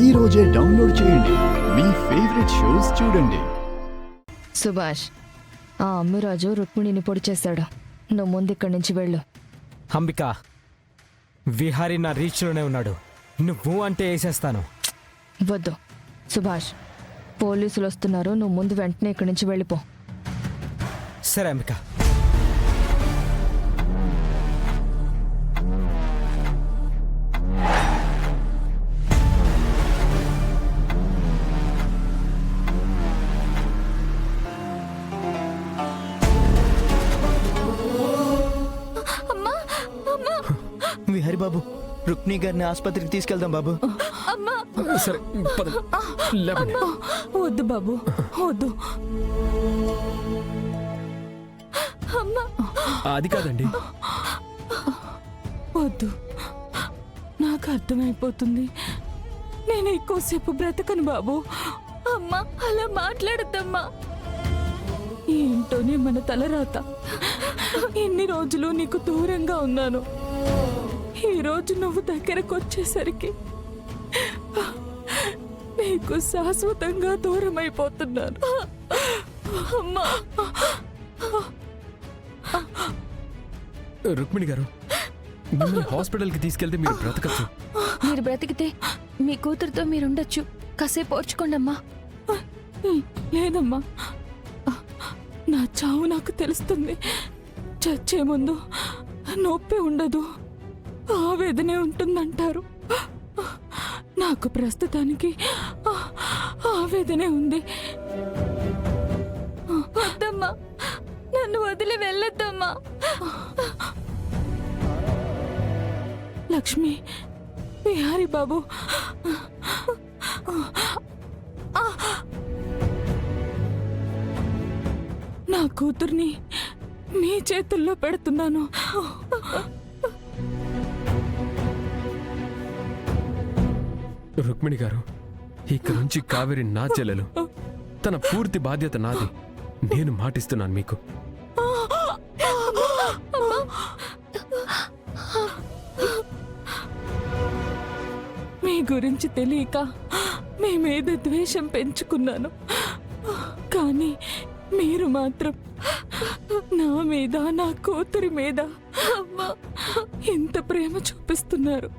ఈ రోజే డౌన్లోడ్ చేయండి. మీ ఫేవరెట్ షోస్ చూడండి. సుభాష్, ఆ అమ్మిరాజు రుక్మిణిని పొడి చేశాడు. నువ్వు ముందు ఇక్కడి నుంచి వెళ్ళు. అంబిక, విహారీ నా రీచ్లోనే ఉన్నాడు. నువ్వు అంటే వేసేస్తాను. వద్దు సుభాష్, పోలీసులు వస్తున్నారు. నువ్వు ముందు వెంటనే ఇక్కడి నుంచి వెళ్ళిపో. సరే అంబిక. విహారీ బాబు, రుక్మిణి గారిని ఆసుపత్రికి తీసుకెళ్దాం బాబు. సరే పద. లేవండి. వద్దు బాబు, వద్దు. అది కాదండి. వద్దు, నాకు అర్థమైపోతుంది. నేను ఎక్కువసేపు బ్రతకను బాబు. అమ్మా, అలా మాట్లాడద్దమ్మా. ఏంటోనే మన తలరాత. ఎన్ని రోజులు నీకు దూరంగా ఉన్నాను. ఈ రోజు నువ్వు దగ్గరకు వచ్చేసరికి నీకు శాశ్వతంగా దూరం అయిపోతున్నాను. అమ్మా, రుక్మిణి గారు, మిమ్మల్ని హాస్పిటల్కి తీసుకెళ్తే మీరు బ్రతకచ్చు. మీరు బ్రతికితే మీ కూతురుతో మీరుండొచ్చు. కాసేపు ఓర్చుకోండమ్మా. లేదమ్మా, నా చావు నాకు తెలుస్తుంది. చచ్చే ముందు నొప్పి ఉండదు, ఆవేదనే ఉంటుందంటారు. నాకు ప్రస్తుతానికి ఆవేదనే ఉంది. వద్దమ్మా, నన్ను వదిలి వెళ్ళొద్దమ్మా. లక్ష్మి, విహారీ బాబు, నా కూతుర్ని మీ చేతుల్లో పెడుతున్నాను. రుక్మిణి గారు, ఇక్కడ నుంచి కావేరి నా చెల్లెలు. తన పూర్తి బాధ్యత నాది. నేను మాటిస్తున్నాను మీకు. మీ గురించి తెలియక మీ మీద ద్వేషం పెంచుకున్నాను. కానీ మీరు మాత్రం నా మీద, నా కూతురి మీద ఎంత ప్రేమ చూపిస్తున్నారు.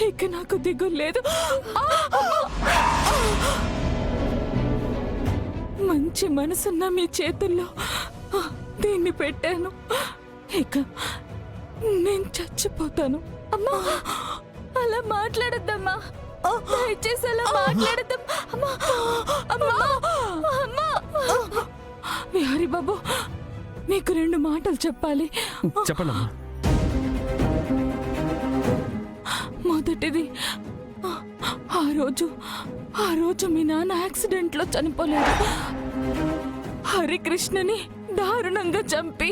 ఇక నాకు దిగులు లేదు. మంచి మనసున్న మీ చేతుల్లో దీన్ని పెట్టాను. ఇక నేను చచ్చిపోతాను. అమ్మా, అలా మాట్లాడద్దమ్మా. దయచేసి అలా మాట్లాడద్దాం. విహారీ బాబు, మీకు 2 మాటలు చెప్పాలి. చెప్పండమ్మా. మొదటిది, ఆ రోజు మీ నాన్న యాక్సిడెంట్లో చనిపోలేదు. హరికృష్ణని దారుణంగా చంపి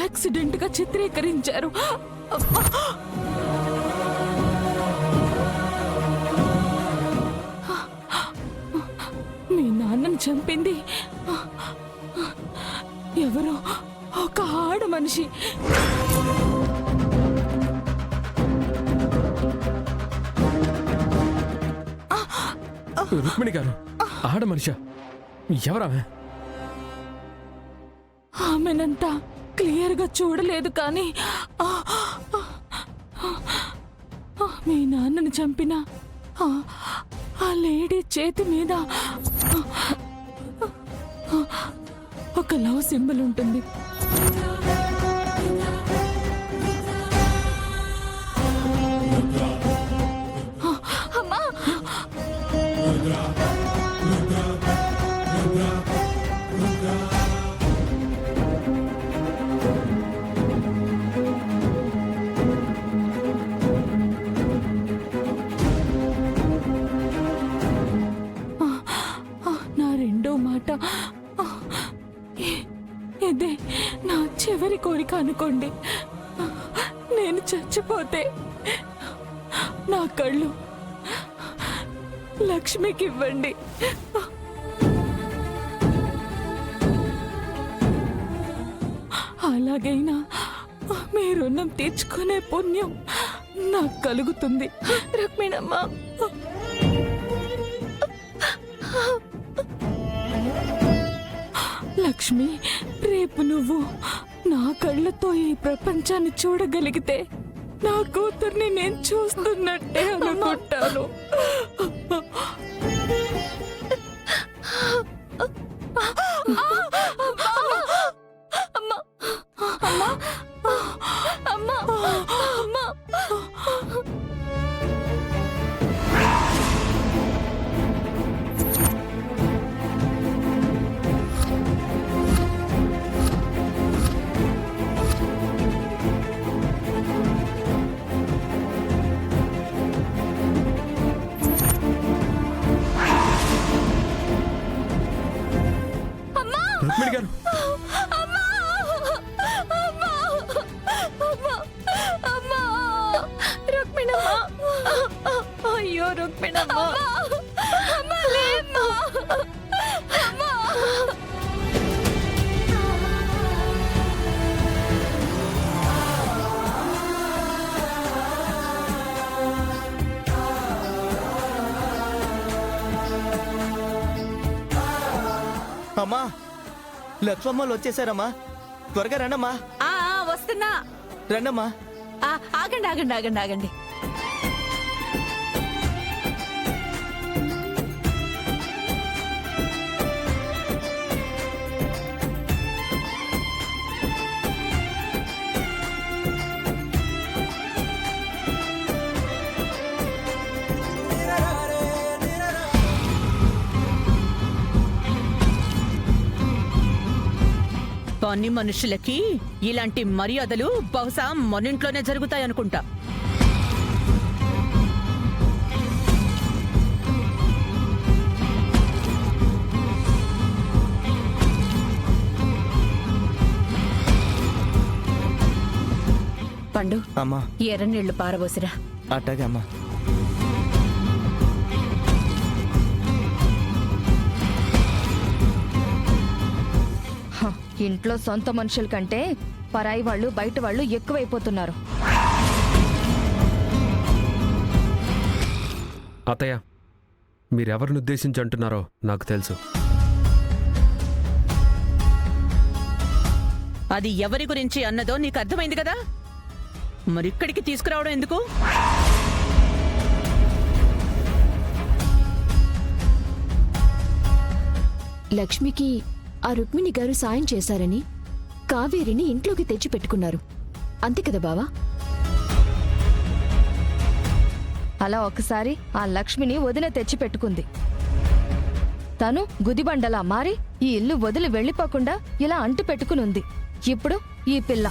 యాక్సిడెంట్ గా చిత్రీకరించారు. మీ నాన్నని చంపింది ఎవరో ఒక ఆడ మనిషి. రుక్మిణి గారు, ఆడ మనిషా? ఎవరామె? ఆమెనంతా క్లియర్ గా చూడలేదు, కానీ మీ నాన్నని చంపిన ఆ లేడీ చేతి మీద ఒక లవ్ సింబల్ ఉంటుంది. నా రెండో మాట, ఇదే నా చివరి కోరిక అనుకోండి. నేను చచ్చిపోతే నా కళ్ళు లక్ష్మికి ఇవ్వండి. అలాగైనా మీ రుణం తీర్చుకునే పుణ్యం నాకు కలుగుతుంది. రుక్మిణమ్మ, లక్ష్మి, రేపు నువ్వు నా కళ్ళతో ఈ ప్రపంచాన్ని చూడగలిగితే నా కూతుర్ని నేను చూస్తున్నట్టే అనుకుంటాను. రుక్మిణి గారు, రుక్మిణమ్మ, అయ్యో రుక్మిణమ్మ, అమ్మా, లక్ష్మమ్మలు వచ్చేసారమ్మా. త్వరగా రండమ్మా. వస్తున్నా. రండమ్మా. ఆగండి ఆగండి ఆగండి ఆగండి. పని మనుషులకి ఇలాంటి మర్యాదలు బహుశా మనింట్లోనే జరుగుతాయనుకుంటా. పండు, అమ్మా. ఎర్రనీళ్లు పారబోసిరా. అట్టాగే అమ్మా. ఇంట్లో సొంత మనుషుల కంటే పరాయి వాళ్ళు, బయట వాళ్ళు ఎక్కువైపోతున్నారు. అత్తయ్య, మీరెవరిని ఉద్దేశించి అంటున్నారో నాకు తెలుసు. అది ఎవరి గురించి అన్నదో నీకు అర్థమైంది కదా, మరిక్కడికి తీసుకురావడం ఎందుకు? లక్ష్మికి ఆ రుక్మిణి గారు సాయం చేశారని కావేరిని ఇంట్లోకి తెచ్చి పెట్టుకున్నారు, అంతే కదా బావా? అలా ఒకసారి ఆ లక్ష్మిని వదిన తెచ్చి పెట్టుకుంది. తను గుదిబండలా మారి ఈ ఇల్లు వదిలి వెళ్ళిపోకుండా ఇలా అంటు పెట్టుకునుంది. ఇప్పుడు ఈ పిల్ల